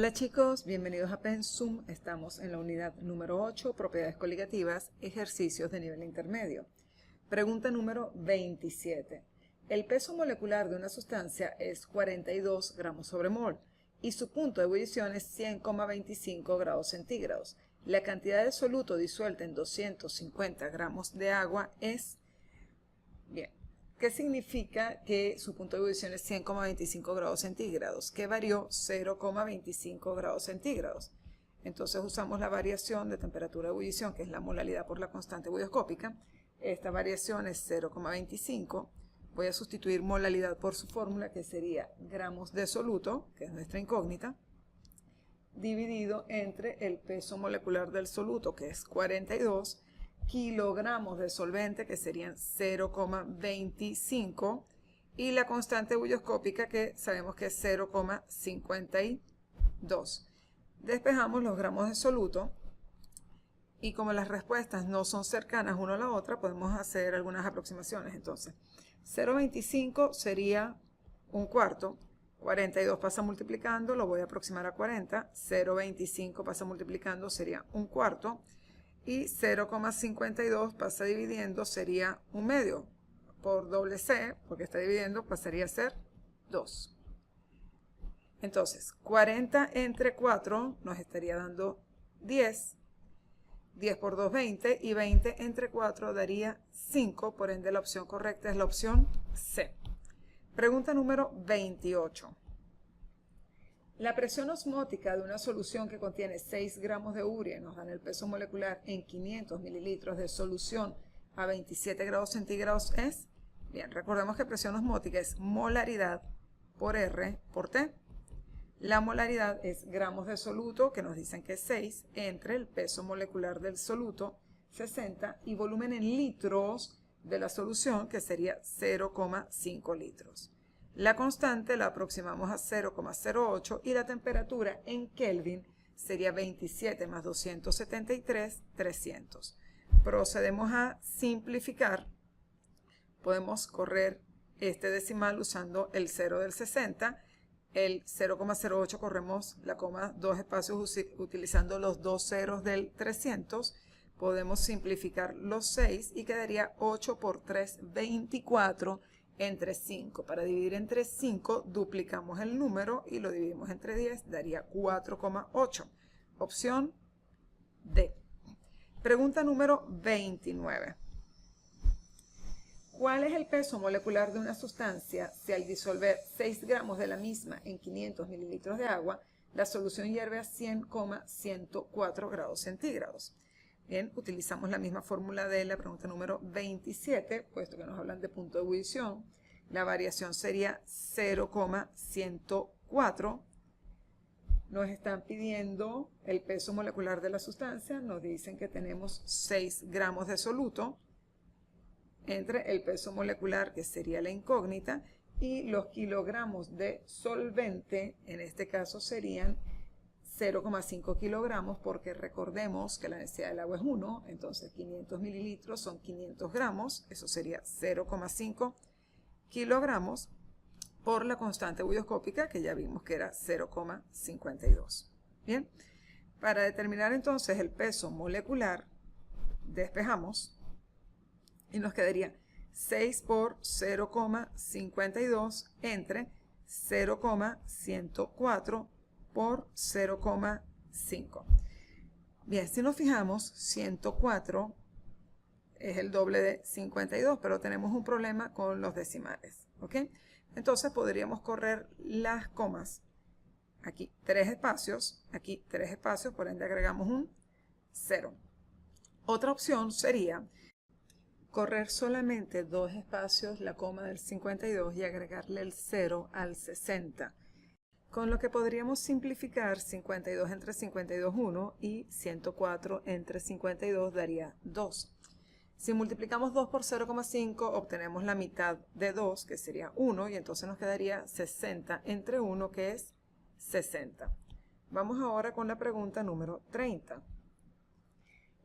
Hola chicos, bienvenidos a Pensum. Estamos en la unidad número 8, propiedades coligativas, ejercicios de nivel intermedio. Pregunta número 27. El peso molecular de una sustancia es 42 gramos sobre mol y su punto de ebullición es 100,25 grados centígrados. La cantidad de soluto disuelta en 250 gramos de agua es... Bien. ¿Qué significa que su punto de ebullición es 100,25 grados centígrados? Que varió 0,25 grados centígrados. Entonces usamos la variación de temperatura de ebullición, que es la molalidad por la constante ebullioscópica. Esta variación es 0,25. Voy a sustituir molalidad por su fórmula, que sería gramos de soluto, que es nuestra incógnita, dividido entre el peso molecular del soluto, que es 42, kilogramos de solvente, que serían 0,25, y la constante ebullioscópica, que sabemos que es 0,52. Despejamos los gramos de soluto y como las respuestas no son cercanas una a la otra, podemos hacer algunas aproximaciones. Entonces, 0,25 sería un cuarto, 42 pasa multiplicando, lo voy a aproximar a 40, 0,25 pasa multiplicando, sería un cuarto, y 0,52 pasa dividiendo, sería un medio. Por doble C, porque está dividiendo, pasaría a ser 2. Entonces, 40 entre 4 nos estaría dando 10. 10 por 2, 20. Y 20 entre 4 daría 5. Por ende, la opción correcta es la opción C. Pregunta número 28. La presión osmótica de una solución que contiene 6 gramos de urea nos dan el peso molecular en 500 mililitros de solución a 27 grados centígrados es... Bien, recordemos que presión osmótica es molaridad por R por T. La molaridad es gramos de soluto, que nos dicen que es 6, entre el peso molecular del soluto, 60, y volumen en litros de la solución, que sería 0,5 litros. La constante la aproximamos a 0,08 y la temperatura en Kelvin sería 27 más 273, 300. Procedemos a simplificar. Podemos correr este decimal usando el 0 del 60. El 0,08 corremos la coma, dos espacios utilizando los dos ceros del 300. Podemos simplificar los 6 y quedaría 8 por 3, 24 entre 5. Para dividir entre 5 duplicamos el número y lo dividimos entre 10, daría 4,8. Opción D. Pregunta número 29. ¿Cuál es el peso molecular de una sustancia si al disolver 6 gramos de la misma en 500 mililitros de agua, la solución hierve a 100,104 grados centígrados? Bien, utilizamos la misma fórmula de la pregunta número 27, puesto que nos hablan de punto de ebullición. La variación sería 0,104. Nos están pidiendo el peso molecular de la sustancia. Nos dicen que tenemos 6 gramos de soluto entre el peso molecular, que sería la incógnita, y los kilogramos de solvente, en este caso serían 0,5 kilogramos, porque recordemos que la densidad del agua es 1, entonces 500 mililitros son 500 gramos, eso sería 0,5 kilogramos por la constante ebullioscópica, que ya vimos que era 0,52. Bien, para determinar entonces el peso molecular, despejamos y nos quedaría 6 por 0,52 entre 0,104 por 0,5. Bien, si nos fijamos, 104 es el doble de 52, pero tenemos un problema con los decimales, ¿ok? Entonces podríamos correr las comas. Aquí 3 espacios, aquí 3 espacios, por ende agregamos un 0. Otra opción sería correr solamente 2 espacios la coma del 52 y agregarle el 0 al 60. Con lo que podríamos simplificar 52 entre 52, 1, y 104 entre 52 daría 2. Si multiplicamos 2 por 0,5 obtenemos la mitad de 2, que sería 1, y entonces nos quedaría 60 entre 1, que es 60. Vamos ahora con la pregunta número 30.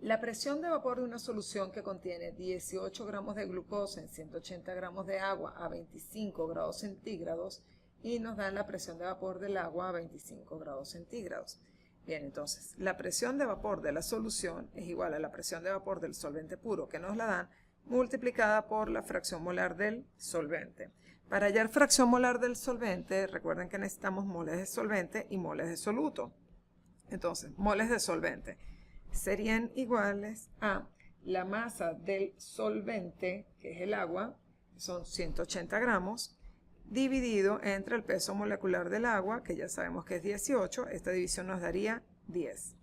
La presión de vapor de una solución que contiene 18 gramos de glucosa en 180 gramos de agua a 25 grados centígrados y nos dan la presión de vapor del agua a 25 grados centígrados. Bien, entonces, la presión de vapor de la solución es igual a la presión de vapor del solvente puro que nos la dan, multiplicada por la fracción molar del solvente. Para hallar fracción molar del solvente, recuerden que necesitamos moles de solvente y moles de soluto. Entonces, moles de solvente serían iguales a la masa del solvente, que es el agua, que son 180 gramos, dividido entre el peso molecular del agua, que ya sabemos que es 18, esta división nos daría 10.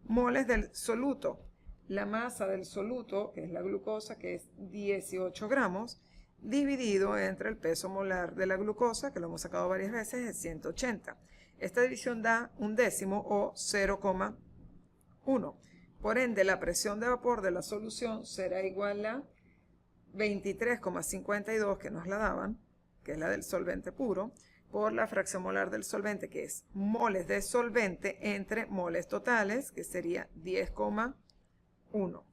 Moles del soluto, la masa del soluto, que es la glucosa, que es 18 gramos, dividido entre el peso molar de la glucosa, que lo hemos sacado varias veces, es 180. Esta división da un décimo o 0,1. Por ende, la presión de vapor de la solución será igual a 23,52 que nos la daban, que es la del solvente puro, por la fracción molar del solvente, que es moles de solvente entre moles totales, que sería 10,1.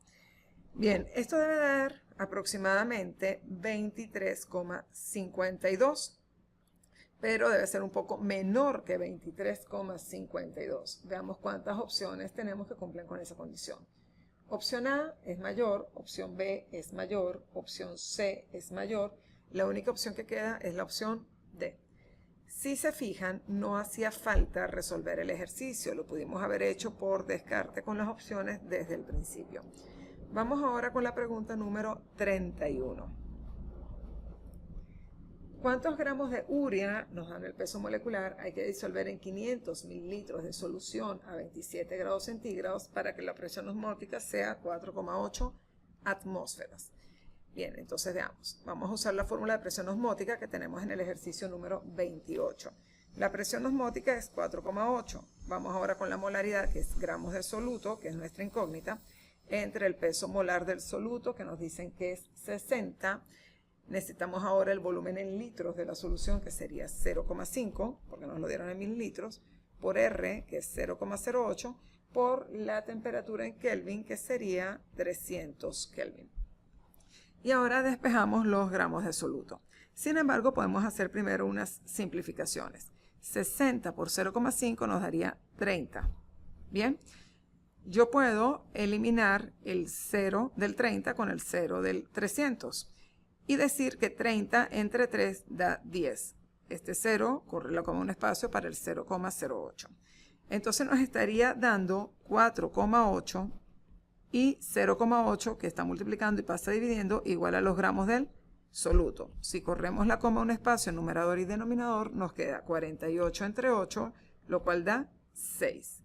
Bien, esto debe dar aproximadamente 23,52, pero debe ser un poco menor que 23,52. Veamos cuántas opciones tenemos que cumplen con esa condición. Opción A es mayor, opción B es mayor, opción C es mayor. La única opción que queda es la opción D. Si se fijan, no hacía falta resolver el ejercicio, lo pudimos haber hecho por descarte con las opciones desde el principio. Vamos ahora con la pregunta número 31. ¿Cuántos gramos de urea nos dan el peso molecular? Hay que disolver en 500 mililitros de solución a 27 grados centígrados para que la presión osmótica sea 4,8 atmósferas. Bien, entonces veamos. Vamos a usar la fórmula de presión osmótica que tenemos en el ejercicio número 28. La presión osmótica es 4,8. Vamos ahora con la molaridad, que es gramos de soluto, que es nuestra incógnita, entre el peso molar del soluto, que nos dicen que es 60. Necesitamos ahora el volumen en litros de la solución, que sería 0,5, porque nos lo dieron en mililitros, por R, que es 0,08, por la temperatura en Kelvin, que sería 300 Kelvin. Y ahora despejamos los gramos de soluto. Sin embargo, podemos hacer primero unas simplificaciones. 60 por 0,5 nos daría 30. Bien, yo puedo eliminar el 0 del 30 con el 0 del 300. Y decir que 30 entre 3 da 10. Este 0, correrlo como un espacio para el 0,08. Entonces nos estaría dando 4,8 y 0,8 que está multiplicando y pasa dividiendo igual a los gramos del soluto. Si corremos la coma a un espacio, numerador y denominador, nos queda 48 entre 8, lo cual da 6.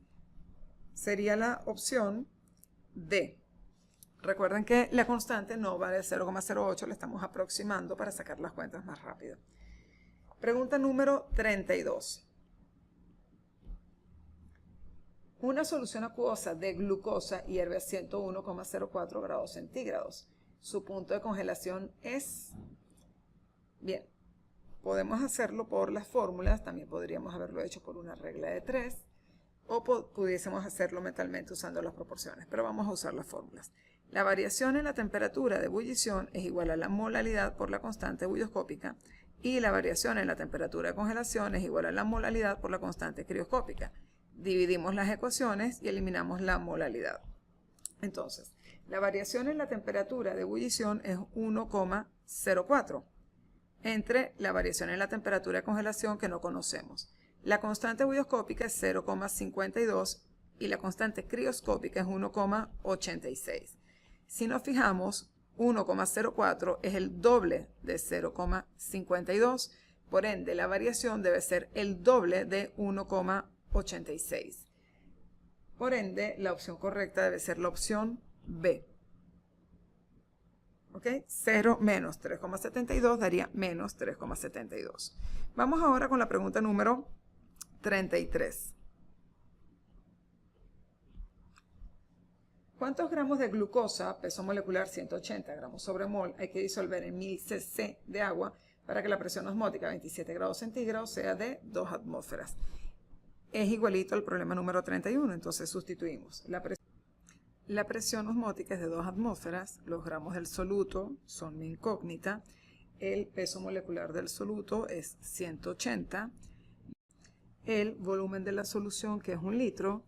Sería la opción D. Recuerden que la constante no vale 0,08, le estamos aproximando para sacar las cuentas más rápido. Pregunta número 32. Una solución acuosa de glucosa hierve a 101,04 grados centígrados. Su punto de congelación es... Bien, podemos hacerlo por las fórmulas, también podríamos haberlo hecho por una regla de 3, o pudiésemos hacerlo mentalmente usando las proporciones, pero vamos a usar las fórmulas. La variación en la temperatura de ebullición es igual a la molalidad por la constante bulloscópica y la variación en la temperatura de congelación es igual a la molalidad por la constante crioscópica. Dividimos las ecuaciones y eliminamos la molalidad. Entonces, la variación en la temperatura de ebullición es 1,04 entre la variación en la temperatura de congelación que no conocemos. La constante bulloscópica es 0,52 y la constante crioscópica es 1,86. Si nos fijamos, 1,04 es el doble de 0,52, por ende la variación debe ser el doble de 1,86. Por ende, la opción correcta debe ser la opción B. ¿Ok? 0 menos 3,72 daría menos 3,72. Vamos ahora con la pregunta número 33. ¿Cuántos gramos de glucosa, peso molecular 180 gramos sobre mol, hay que disolver en 1000 cc de agua para que la presión osmótica a 27 grados centígrados sea de 2 atmósferas? Es igualito al problema número 31, entonces sustituimos. La presión osmótica es de 2 atmósferas, los gramos del soluto son mi incógnita, el peso molecular del soluto es 180, el volumen de la solución, que es 1 litro,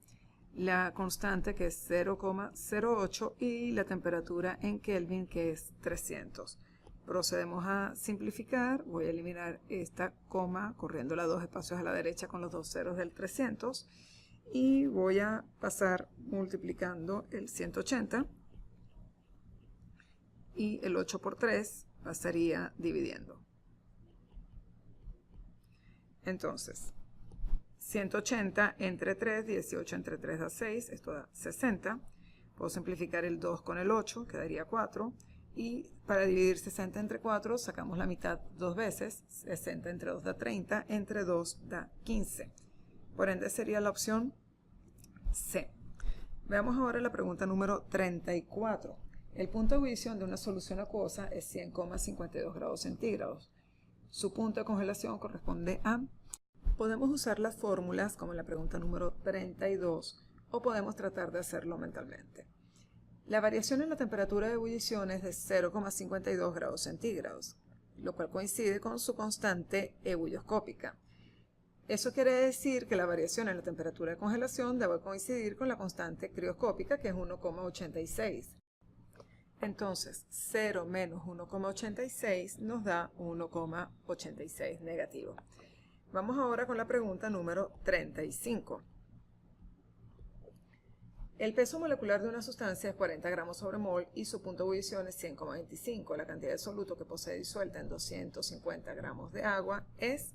la constante, que es 0,08, y la temperatura en Kelvin, que es 300. Procedemos a simplificar. Voy a eliminar esta coma corriéndola 2 espacios a la derecha con los 2 ceros del 300 y voy a pasar multiplicando el 180 y el 8 por 3 pasaría dividiendo. Entonces, 180 entre 3, 18 entre 3 da 6, esto da 60. Puedo simplificar el 2 con el 8, quedaría 4. Y para dividir 60 entre 4, sacamos la mitad 2 veces. 60 entre 2 da 30, entre 2 da 15. Por ende sería la opción C. Veamos ahora la pregunta número 34. El punto de ebullición de una solución acuosa es 100,52 grados centígrados. Su punto de congelación corresponde a... Podemos usar las fórmulas como en la pregunta número 32 o podemos tratar de hacerlo mentalmente. La variación en la temperatura de ebullición es de 0,52 grados centígrados, lo cual coincide con su constante ebulloscópica. Eso quiere decir que la variación en la temperatura de congelación debe coincidir con la constante crioscópica, que es 1,86. Entonces, 0 menos 1,86 nos da 1,86 negativo. Vamos ahora con la pregunta número 35. El peso molecular de una sustancia es 40 gramos sobre mol y su punto de ebullición es 100,25. La cantidad de soluto que posee disuelta en 250 gramos de agua es...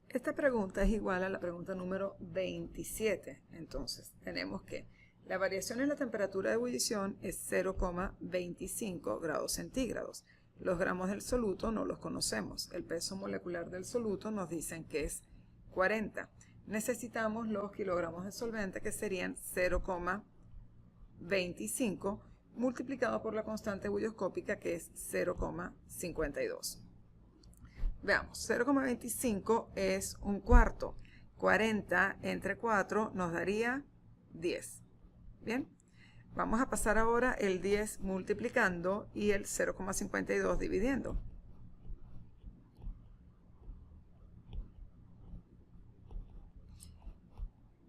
Esta pregunta es igual a la pregunta número 27. Entonces, tenemos que la variación en la temperatura de ebullición es 0,25 grados centígrados. Los gramos del soluto no los conocemos. El peso molecular del soluto nos dicen que es 40. Necesitamos los kilogramos de solvente, que serían 0,25 multiplicado por la constante ebulloscópica, que es 0,52. Veamos, 0,25 es un cuarto. 40 entre 4 nos daría 10. Bien, vamos a pasar ahora el 10 multiplicando y el 0,52 dividiendo.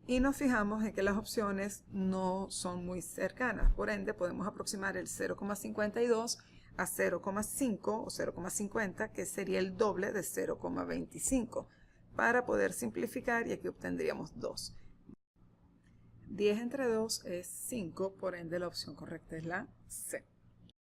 Y nos fijamos en que las opciones no son muy cercanas, por ende podemos aproximar el 0,52 a 0,5 o 0,50, que sería el doble de 0,25, para poder simplificar, y aquí obtendríamos 2. 10 entre 2 es 5, por ende la opción correcta es la C.